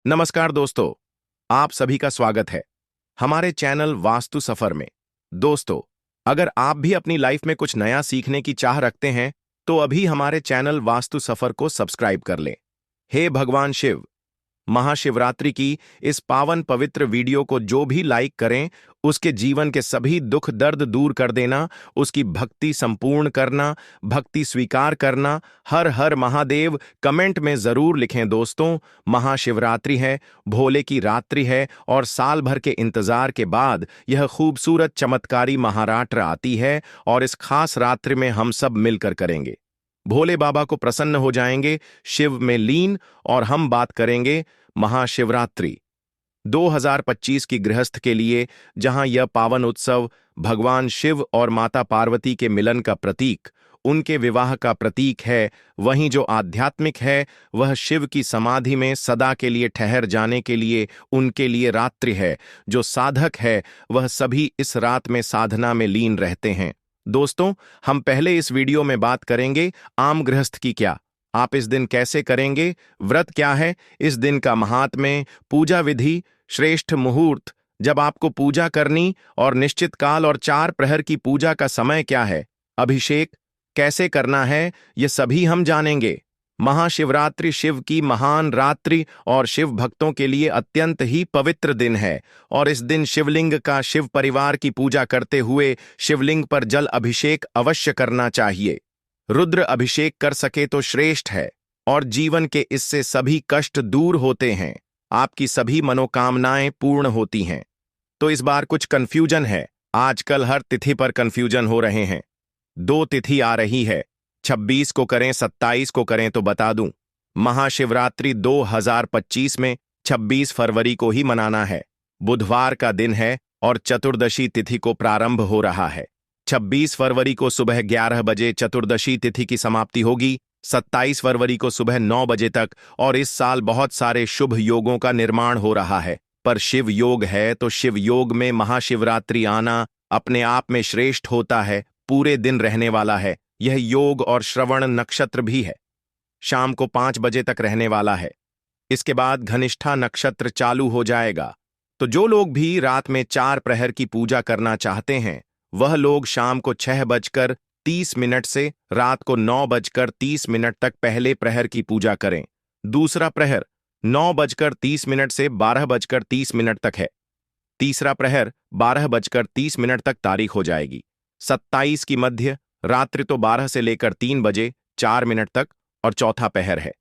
नमस्कार दोस्तों, आप सभी का स्वागत है हमारे चैनल वास्तु सफर में। दोस्तों, अगर आप भी अपनी लाइफ में कुछ नया सीखने की चाह रखते हैं, तो अभी हमारे चैनल वास्तु सफर को सब्सक्राइब कर लें। हे भगवान शिव, महाशिवरात्रि की इस पावन पवित्र वीडियो को जो भी लाइक करें, उसके जीवन के सभी दुख दर्द दूर कर देना, उसकी भक्ति संपूर्ण करना, भक्ति स्वीकार करना। हर हर महादेव कमेंट में जरूर लिखें दोस्तों। महाशिवरात्रि है, भोले की रात्रि है और साल भर के इंतजार के बाद यह खूबसूरत चमत्कारी महारात्र आती है और इस खास रात्रि में हम सब मिलकर करेंगे। भोले बाबा को प्रसन्न हो जाएंगे, शिव में लीन, और हम बात करेंगे महाशिवरात्रि 2025 की गृहस्थ के लिए, जहां यह पावन उत्सव भगवान शिव और माता पार्वती के मिलन का प्रतीक, उनके विवाह का प्रतीक है। वहीं जो आध्यात्मिक है, वह शिव की समाधि में सदा के लिए ठहर जाने के लिए उनके लिए रात्रि है। जो साधक है, वह सभी इस रात में साधना में लीन रहते हैं। दोस्तों, हम पहले इस वीडियो में बात करेंगे आम गृहस्थ की क्या, आप इस दिन कैसे करेंगे, व्रत क्या है, इस दिन का महात्म्य, पूजा विधि, श्रेष्ठ मुहूर्त जब आपको पूजा करनी और निश्चित काल और 4 प्रहर की पूजा का समय क्या है, अभिषेक कैसे करना है, ये सभी हम जानेंगे। महाशिवरात्रि शिव की महान रात्रि और शिव भक्तों के लिए अत्यंत ही पवित्र दिन है और इस दिन शिवलिंग का शिव परिवार की पूजा करते हुए शिवलिंग पर जल अभिषेक अवश्य करना चाहिए। रुद्र अभिषेक कर सके तो श्रेष्ठ है और जीवन के इससे सभी कष्ट दूर होते हैं, आपकी सभी मनोकामनाएं पूर्ण होती हैं। तो इस बार कुछ कंफ्यूजन है, आजकल हर तिथि पर कंफ्यूजन हो रहे हैं। 2 तिथि आ रही है, 26 को करें 27 को करें, तो बता दूं, महाशिवरात्रि 2025 में 26 फरवरी को ही मनाना है। बुधवार का दिन है और चतुर्दशी तिथि को प्रारंभ हो रहा है। 26 फरवरी को सुबह 11 बजे चतुर्दशी तिथि की समाप्ति होगी, 27 फरवरी को सुबह 9 बजे तक। और इस साल बहुत सारे शुभ योगों का निर्माण हो रहा है, पर शिव योग है तो शिव योग में महाशिवरात्रि आना अपने आप में श्रेष्ठ होता है। पूरे दिन रहने वाला है यह योग और श्रवण नक्षत्र भी है, शाम को 5 बजे तक रहने वाला है। इसके बाद घनिष्ठा नक्षत्र चालू हो जाएगा। तो जो लोग भी रात में 4 प्रहर की पूजा करना चाहते हैं, वह लोग शाम को 6:30 से रात को 9:30 तक पहले प्रहर की पूजा करें। दूसरा प्रहर 9:30 से 12:30 तक है। तीसरा प्रहर 12:30 तक तारीख हो जाएगी। 27 की मध्य रात्रि तो 12 से लेकर 3 बजे 4 मिनट तक और चौथा पहर है।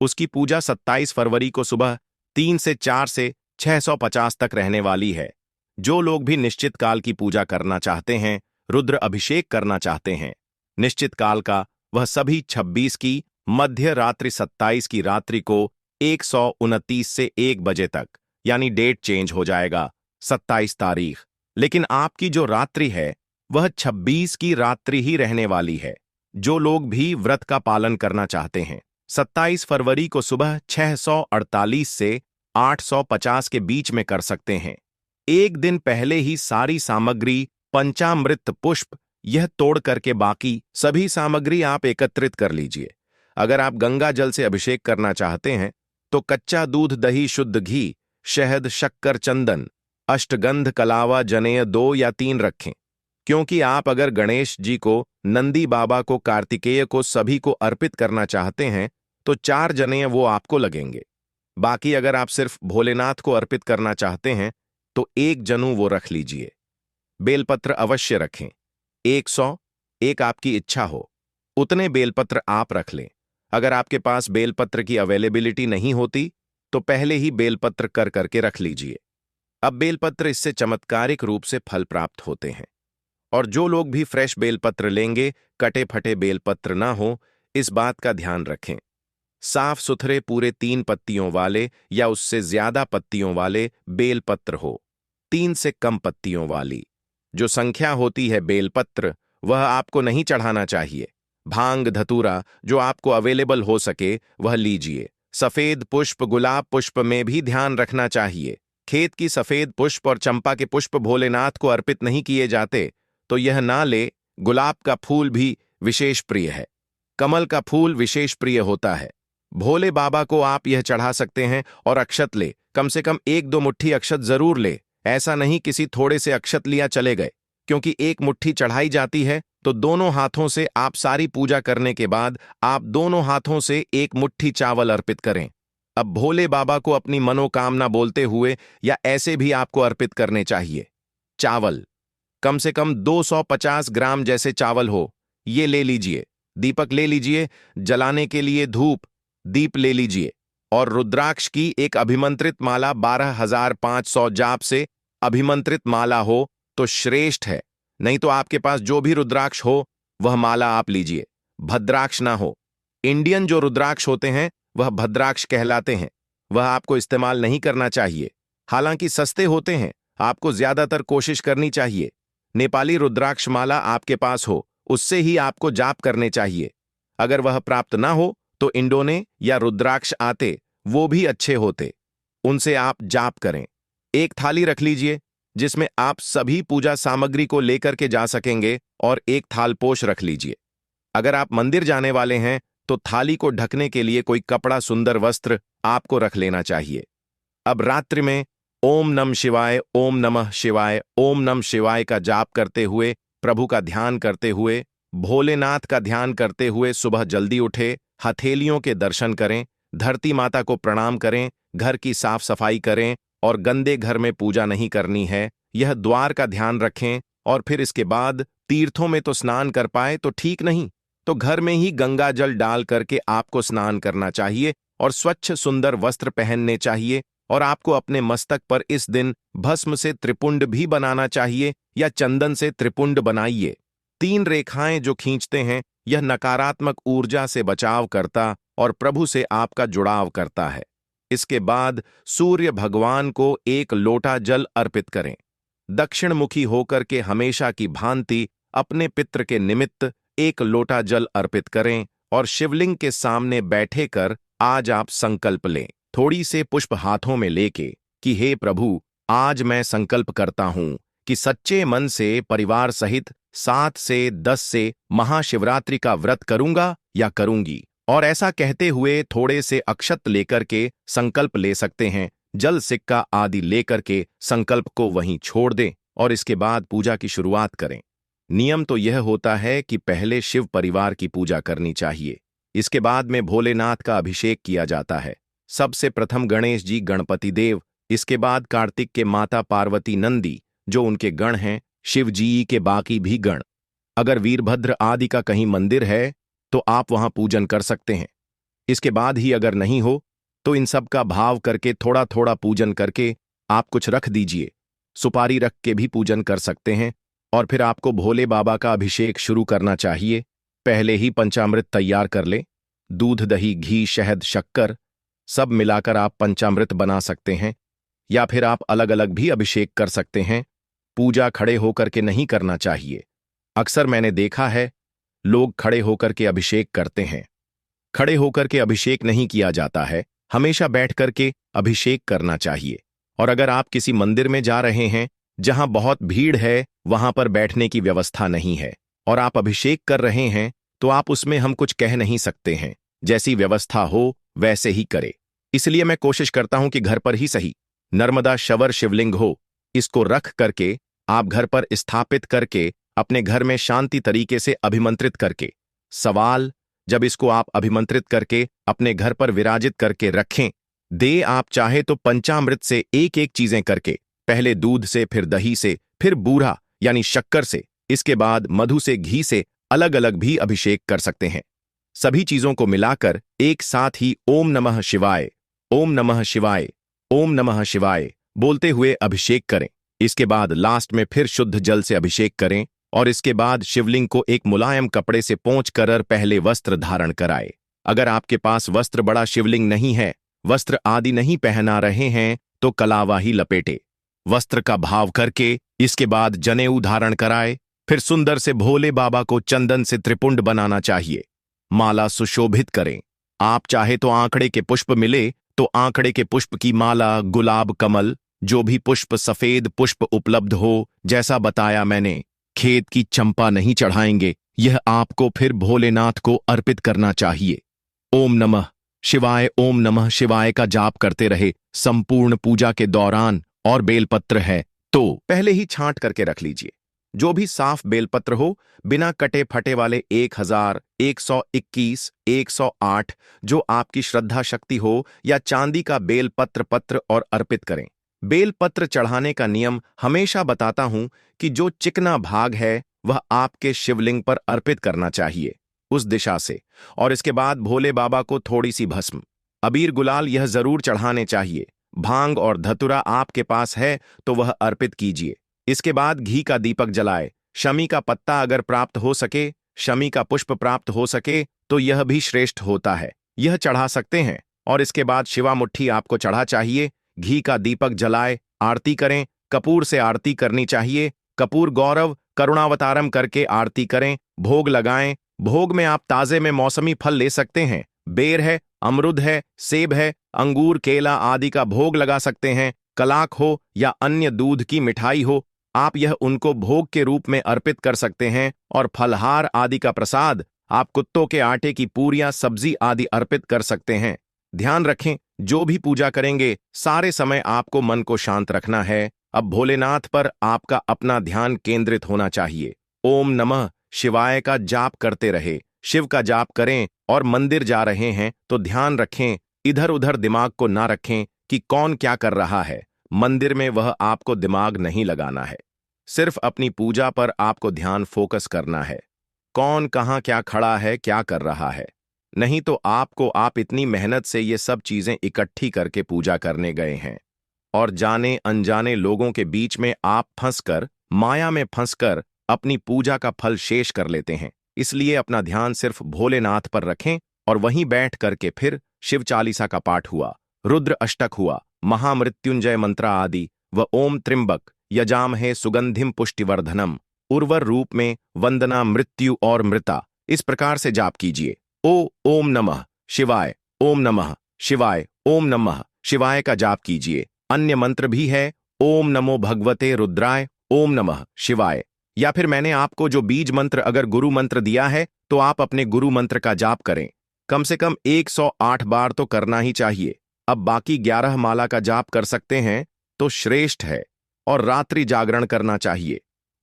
उसकी पूजा 27 फरवरी को सुबह 3 से 4 से 650 तक रहने वाली है। जो लोग भी निश्चित काल की पूजा करना चाहते हैं, रुद्र अभिषेक करना चाहते हैं, निश्चित काल का, वह सभी 26 की मध्य रात्रि 27 की रात्रि को 129 से 1 बजे तक, यानी डेट चेंज हो जाएगा 27 तारीख, लेकिन आपकी जो रात्रि है वह 26 की रात्रि ही रहने वाली है। जो लोग भी व्रत का पालन करना चाहते हैं, 27 फरवरी को सुबह 648 से 850 के बीच में कर सकते हैं। एक दिन पहले ही सारी सामग्री, पंचामृत, पुष्प, यह तोड़ करके बाकी सभी सामग्री आप एकत्रित कर लीजिए। अगर आप गंगा जल से अभिषेक करना चाहते हैं तो कच्चा दूध, दही, शुद्ध घी, शहद, शक्कर, चंदन, अष्टगंध, कलावा, जनेय 2 या 3 रखें, क्योंकि आप अगर गणेश जी को, नंदी बाबा को, कार्तिकेय को, सभी को अर्पित करना चाहते हैं तो 4 जनेय वो आपको लगेंगे। बाकी अगर आप सिर्फ भोलेनाथ को अर्पित करना चाहते हैं तो 1 जनू वो रख लीजिए। बेलपत्र अवश्य रखें, 100, एक आपकी इच्छा हो उतने बेलपत्र आप रख लें। अगर आपके पास बेलपत्र की अवेलेबिलिटी नहीं होती तो पहले ही बेलपत्र कर करके रख लीजिए। अब बेलपत्र इससे चमत्कारिक रूप से फल प्राप्त होते हैं। और जो लोग भी फ्रेश बेलपत्र लेंगे, कटे फटे बेलपत्र ना हो, इस बात का ध्यान रखें। साफ सुथरे पूरे 3 पत्तियों वाले या उससे ज्यादा पत्तियों वाले बेलपत्र हो। 3 से कम पत्तियों वाली जो संख्या होती है बेलपत्र, वह आपको नहीं चढ़ाना चाहिए। भांग धतूरा जो आपको अवेलेबल हो सके वह लीजिए। सफेद पुष्प, गुलाब पुष्प में भी ध्यान रखना चाहिए। खेत की सफेद पुष्प और चंपा के पुष्प भोलेनाथ को अर्पित नहीं किए जाते, तो यह ना ले। गुलाब का फूल भी विशेष प्रिय है, कमल का फूल विशेष प्रिय होता है। भोले बाबा को आप यह चढ़ा सकते हैं और अक्षत ले, कम से कम 1-2 मुट्ठी अक्षत जरूर ले। ऐसा नहीं किसी थोड़े से अक्षत लिया चले गए, क्योंकि एक मुट्ठी चढ़ाई जाती है तो दोनों हाथों से आप सारी पूजा करने के बाद आप दोनों हाथों से एक मुट्ठी चावल अर्पित करें। अब भोले बाबा को अपनी मनोकामना बोलते हुए या ऐसे भी आपको अर्पित करने चाहिए। चावल कम से कम 250 ग्राम जैसे चावल हो, ये ले लीजिए। दीपक ले लीजिए, जलाने के लिए धूप दीप ले लीजिए, और रुद्राक्ष की एक अभिमंत्रित माला 12,500 जाप से अभिमंत्रित माला हो तो श्रेष्ठ है। नहीं तो आपके पास जो भी रुद्राक्ष हो वह माला आप लीजिए, भद्राक्ष ना हो। इंडियन जो रुद्राक्ष होते हैं वह भद्राक्ष कहलाते हैं, वह आपको इस्तेमाल नहीं करना चाहिए। हालांकि सस्ते होते हैं, आपको ज्यादातर कोशिश करनी चाहिए नेपाली रुद्राक्ष माला आपके पास हो, उससे ही आपको जाप करने चाहिए। अगर वह प्राप्त ना हो तो इंडोने या रुद्राक्ष आते, वो भी अच्छे होते, उनसे आप जाप करें। एक थाली रख लीजिए जिसमें आप सभी पूजा सामग्री को लेकर के जा सकेंगे, और एक थालपोश रख लीजिए। अगर आप मंदिर जाने वाले हैं तो थाली को ढकने के लिए कोई कपड़ा सुंदर वस्त्र आपको रख लेना चाहिए। अब रात्रि में ओम नमः शिवाय, ओम नमः शिवाय, ओम नमः शिवाय का जाप करते हुए, प्रभु का ध्यान करते हुए, भोलेनाथ का ध्यान करते हुए सुबह जल्दी उठे, हथेलियों के दर्शन करें, धरती माता को प्रणाम करें, घर की साफ सफाई करें, और गंदे घर में पूजा नहीं करनी है, यह द्वार का ध्यान रखें। और फिर इसके बाद तीर्थों में तो स्नान कर पाए तो ठीक, नहीं तो घर में ही गंगा जल डाल करके आपको स्नान करना चाहिए, और स्वच्छ सुंदर वस्त्र पहनने चाहिए। और आपको अपने मस्तक पर इस दिन भस्म से त्रिपुंड भी बनाना चाहिए, या चंदन से त्रिपुंड बनाइए। 3 रेखाएं जो खींचते हैं, यह नकारात्मक ऊर्जा से बचाव करता और प्रभु से आपका जुड़ाव करता है। इसके बाद सूर्य भगवान को 1 लोटा जल अर्पित करें। दक्षिण मुखी होकर के हमेशा की भांति अपने पितृ के निमित्त 1 लोटा जल अर्पित करें, और शिवलिंग के सामने बैठे कर आज आप संकल्प लें, थोड़ी से पुष्प हाथों में लेके, कि हे प्रभु, आज मैं संकल्प करता हूं कि सच्चे मन से परिवार सहित 7 से 10 से महाशिवरात्रि का व्रत करूंगा या करूंगी। और ऐसा कहते हुए थोड़े से अक्षत लेकर के संकल्प ले सकते हैं। जल सिक्का आदि लेकर के संकल्प को वहीं छोड़ दें, और इसके बाद पूजा की शुरुआत करें। नियम तो यह होता है कि पहले शिव परिवार की पूजा करनी चाहिए, इसके बाद में भोलेनाथ का अभिषेक किया जाता है। सबसे प्रथम गणेश जी गणपति देव, इसके बाद कार्तिक के माता पार्वती नंदी जो उनके गण हैं, शिव जी के बाकी भी गण। अगर वीरभद्र आदि का कहीं मंदिर है तो आप वहां पूजन कर सकते हैं। इसके बाद ही अगर नहीं हो तो इन सब का भाव करके थोड़ा थोड़ा पूजन करके आप कुछ रख दीजिए, सुपारी रख के भी पूजन कर सकते हैं। और फिर आपको भोले बाबा का अभिषेक शुरू करना चाहिए। पहले ही पंचामृत तैयार कर लें, दूध, दही, घी, शहद, शक्कर सब मिलाकर आप पंचामृत बना सकते हैं, या फिर आप अलग अलग भी अभिषेक कर सकते हैं। पूजा खड़े होकर के नहीं करना चाहिए। अक्सर मैंने देखा है लोग खड़े होकर के अभिषेक करते हैं। खड़े होकर के अभिषेक नहीं किया जाता है, हमेशा बैठ करके अभिषेक करना चाहिए। और अगर आप किसी मंदिर में जा रहे हैं जहां बहुत भीड़ है, वहां पर बैठने की व्यवस्था नहीं है, और आप अभिषेक कर रहे हैं, तो आप उसमें हम कुछ कह नहीं सकते हैं। जैसी व्यवस्था हो वैसे ही करे। इसलिए मैं कोशिश करता हूं कि घर पर ही सही नर्मदा शवर शिवलिंग हो, इसको रख करके आप घर पर स्थापित करके अपने घर में शांति तरीके से अभिमंत्रित करके, सवाल, जब इसको आप अभिमंत्रित करके अपने घर पर विराजित करके रखें, दे आप चाहे तो पंचामृत से एक एक चीजें करके, पहले दूध से, फिर दही से, फिर बूढ़ा यानी शक्कर से, इसके बाद मधु से, घी से अलग अलग भी अभिषेक कर सकते हैं। सभी चीजों को मिलाकर एक साथ ही ओम नमः शिवाय, ओम नमः शिवाय, ओम नमः शिवाय बोलते हुए अभिषेक करें। इसके बाद लास्ट में फिर शुद्ध जल से अभिषेक करें, और इसके बाद शिवलिंग को एक मुलायम कपड़े से पोंछ कर पहले वस्त्र धारण कराए। अगर आपके पास वस्त्र बड़ा शिवलिंग नहीं है, वस्त्र आदि नहीं पहना रहे हैं, तो कलावा ही लपेटे, वस्त्र का भाव करके इसके बाद जनेऊ धारण कराए। फिर सुंदर से भोले बाबा को चंदन से त्रिपुंड बनाना चाहिए। माला सुशोभित करें। आप चाहे तो आंकड़े के पुष्प मिले तो आंकड़े के पुष्प की माला, गुलाब, कमल, जो भी पुष्प, सफेद पुष्प उपलब्ध हो, जैसा बताया मैंने। खेत की चंपा नहीं चढ़ाएंगे, यह आपको फिर भोलेनाथ को अर्पित करना चाहिए। ओम नमः शिवाय ओम नमः शिवाय का जाप करते रहे संपूर्ण पूजा के दौरान। और बेलपत्र है तो पहले ही छांट करके रख लीजिए। जो भी साफ बेलपत्र हो, बिना कटे फटे वाले 1000, 121, 108 जो आपकी श्रद्धा शक्ति हो, या चांदी का बेलपत्र पत्र और अर्पित करें। बेलपत्र चढ़ाने का नियम हमेशा बताता हूं कि जो चिकना भाग है वह आपके शिवलिंग पर अर्पित करना चाहिए उस दिशा से। और इसके बाद भोले बाबा को थोड़ी सी भस्म, अबीर गुलाल यह जरूर चढ़ाने चाहिए। भांग और धतुरा आपके पास है तो वह अर्पित कीजिए। इसके बाद घी का दीपक जलाए। शमी का पत्ता अगर प्राप्त हो सके, शमी का पुष्प प्राप्त हो सके तो यह भी श्रेष्ठ होता है, यह चढ़ा सकते हैं। और इसके बाद शिवा मुट्ठी आपको चढ़ा चाहिए। घी का दीपक जलाए, आरती करें। कपूर से आरती करनी चाहिए। कपूर गौरव करुणावतारम करके आरती करें। भोग लगाएं। भोग में आप ताजे में मौसमी फल ले सकते हैं। बेर है, अमरुद है, सेब है, अंगूर, केला आदि का भोग लगा सकते हैं। कलाक हो या अन्य दूध की मिठाई हो, आप यह उनको भोग के रूप में अर्पित कर सकते हैं। और फलहार आदि का प्रसाद आप कुत्तों के आटे की पूरियां, सब्जी आदि अर्पित कर सकते हैं। ध्यान रखें, जो भी पूजा करेंगे सारे समय आपको मन को शांत रखना है। अब भोलेनाथ पर आपका अपना ध्यान केंद्रित होना चाहिए। ओम नमः शिवाय का जाप करते रहे, शिव का जाप करें। और मंदिर जा रहे हैं तो ध्यान रखें, इधर उधर दिमाग को ना रखें कि कौन क्या कर रहा है। मंदिर में वह आपको दिमाग नहीं लगाना है, सिर्फ अपनी पूजा पर आपको ध्यान फोकस करना है। कौन कहाँ क्या खड़ा है, क्या कर रहा है। नहीं तो आप इतनी मेहनत से ये सब चीजें इकट्ठी करके पूजा करने गए हैं, और जाने अनजाने लोगों के बीच में आप फंसकर, माया में फंसकर अपनी पूजा का फल शेष कर लेते हैं। इसलिए अपना ध्यान सिर्फ भोलेनाथ पर रखें। और वहीं बैठ करके फिर शिव चालीसा का पाठ हुआ, रुद्र अष्टक हुआ, महामृत्युंजय मंत्र आदि व ओम त्रिंबक यजामहे सुगंधिम पुष्टिवर्धनम उर्वर रूप में वंदना मृत्यु और मृता, इस प्रकार से जाप कीजिए। ओम नमः शिवाय, ओम नमः शिवाय, ओम नमः शिवाय का जाप कीजिए। अन्य मंत्र भी है, ओम नमो भगवते रुद्राय, ओम नमः शिवाय। या फिर मैंने आपको जो बीज मंत्र अगर गुरु मंत्र दिया है तो आप अपने गुरु मंत्र का जाप करें। कम से कम 108 बार तो करना ही चाहिए। अब बाकी 11 माला का जाप कर सकते हैं तो श्रेष्ठ है। और रात्रि जागरण करना चाहिए।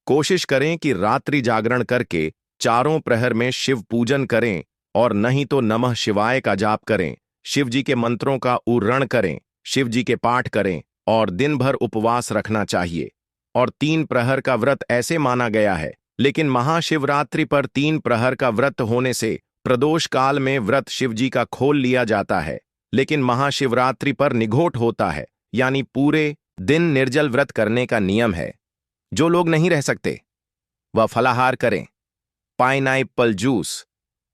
कोशिश करें कि रात्रि जागरण करके चारों प्रहर में शिव पूजन करें, और नहीं तो नमः शिवाय का जाप करें। शिव जी के मंत्रों का उच्चारण करें, शिव जी के पाठ करें, और दिन भर उपवास रखना चाहिए। और 3 प्रहर का व्रत ऐसे माना गया है, लेकिन महाशिवरात्रि पर 3 प्रहर का व्रत होने से प्रदोष काल में व्रत शिव जी का खोल लिया जाता है। लेकिन महाशिवरात्रि पर निघोट होता है, यानी पूरे दिन निर्जल व्रत करने का नियम है। जो लोग नहीं रह सकते वह फलाहार करें, पाइनएप्पल जूस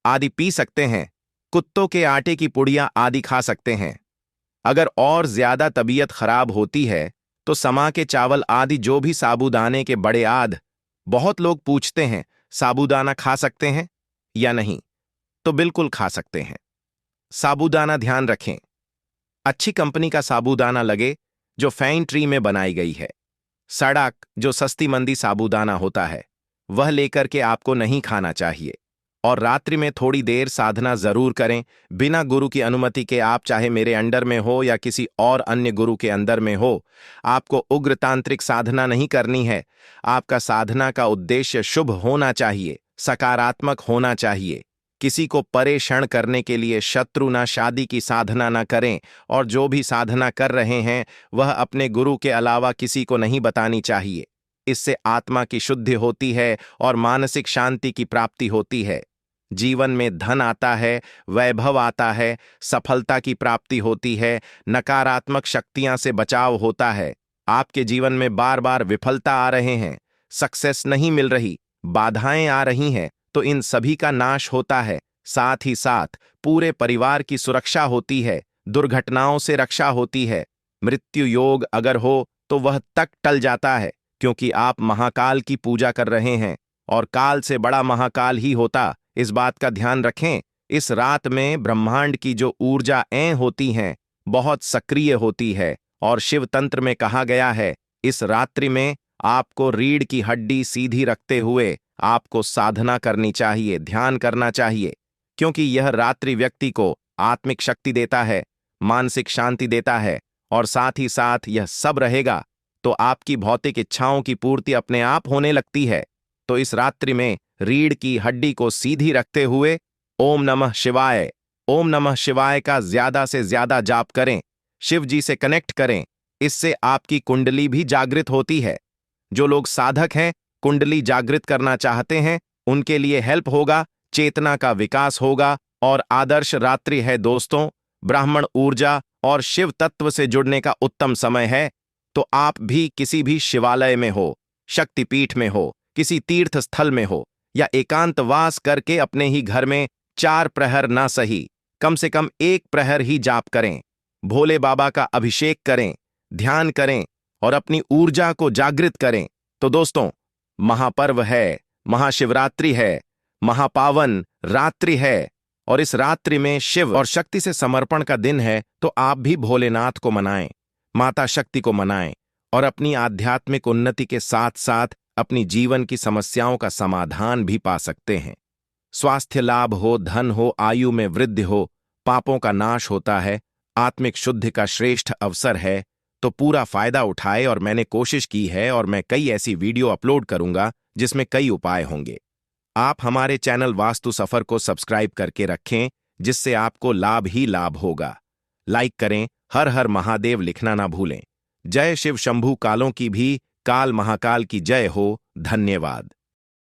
आदि पी सकते हैं, कुत्तों के आटे की पुड़िया आदि खा सकते हैं। अगर और ज्यादा तबीयत खराब होती है तो समा के चावल आदि जो भी साबूदाने के बड़े आध, बहुत लोग पूछते हैं साबूदाना खा सकते हैं या नहीं, तो बिल्कुल खा सकते हैं। साबूदाना ध्यान रखें, अच्छी कंपनी का साबूदाना लगे जो फैन ट्री में बनाई गई है। सड़क जो सस्ती मंदी साबूदाना होता है वह लेकर के आपको नहीं खाना चाहिए। और रात्रि में थोड़ी देर साधना जरूर करें, बिना गुरु की अनुमति के। आप चाहे मेरे अंडर में हो या किसी और अन्य गुरु के अंदर में हो, आपको उग्र तांत्रिक साधना नहीं करनी है। आपका साधना का उद्देश्य शुभ होना चाहिए, सकारात्मक होना चाहिए। किसी को परेशान करने के लिए शत्रु ना शादी की साधना ना करें। और जो भी साधना कर रहे हैं वह अपने गुरु के अलावा किसी को नहीं बतानी चाहिए। इससे आत्मा की शुद्धि होती है और मानसिक शांति की प्राप्ति होती है। जीवन में धन आता है, वैभव आता है, सफलता की प्राप्ति होती है, नकारात्मक शक्तियां से बचाव होता है। आपके जीवन में बार बार विफलता आ रहे हैं, सक्सेस नहीं मिल रही, बाधाएं आ रही हैं, तो इन सभी का नाश होता है। साथ ही साथ पूरे परिवार की सुरक्षा होती है, दुर्घटनाओं से रक्षा होती है। मृत्यु योग अगर हो तो वह तक टल जाता है, क्योंकि आप महाकाल की पूजा कर रहे हैं, और काल से बड़ा महाकाल ही होता। इस बात का ध्यान रखें। इस रात में ब्रह्मांड की जो ऊर्जा होती हैं बहुत सक्रिय होती है। और शिव तंत्र में कहा गया है, इस रात्रि में आपको रीढ़ की हड्डी सीधी रखते हुए आपको साधना करनी चाहिए, ध्यान करना चाहिए, क्योंकि यह रात्रि व्यक्ति को आत्मिक शक्ति देता है, मानसिक शांति देता है और साथ ही साथ यह सब रहेगा तो आपकी भौतिक इच्छाओं की पूर्ति अपने आप होने लगती है। तो इस रात्रि में रीढ़ की हड्डी को सीधी रखते हुए ओम नमः शिवाय, ओम नमः शिवाय का ज्यादा से ज्यादा जाप करें, शिव जी से कनेक्ट करें। इससे आपकी कुंडली भी जागृत होती है। जो लोग साधक हैं, कुंडली जागृत करना चाहते हैं, उनके लिए हेल्प होगा, चेतना का विकास होगा और आदर्श रात्रि है दोस्तों। ब्राह्मण ऊर्जा और शिव तत्व से जुड़ने का उत्तम समय है। तो आप भी किसी भी शिवालय में हो, शक्तिपीठ में हो, किसी तीर्थ स्थल में हो या एकांतवास करके अपने ही घर में 4 प्रहर ना सही, कम से कम 1 प्रहर ही जाप करें, भोले बाबा का अभिषेक करें, ध्यान करें और अपनी ऊर्जा को जागृत करें। तो दोस्तों, महापर्व है, महाशिवरात्रि है, महापावन रात्रि है और इस रात्रि में शिव और शक्ति से समर्पण का दिन है। तो आप भी भोलेनाथ को मनाएं, माता शक्ति को मनाएं और अपनी आध्यात्मिक उन्नति के साथ साथ अपनी जीवन की समस्याओं का समाधान भी पा सकते हैं। स्वास्थ्य लाभ हो, धन हो, आयु में वृद्धि हो, पापों का नाश होता है, आत्मिक शुद्धि का श्रेष्ठ अवसर है। तो पूरा फायदा उठाए और मैंने कोशिश की है और मैं कई ऐसी वीडियो अपलोड करूंगा जिसमें कई उपाय होंगे। आप हमारे चैनल वास्तु सफर को सब्सक्राइब करके रखें, जिससे आपको लाभ ही लाभ होगा। लाइक करें, हर हर महादेव लिखना ना भूलें। जय शिव शंभू कालों की भी, काल महाकाल की जय हो। धन्यवाद।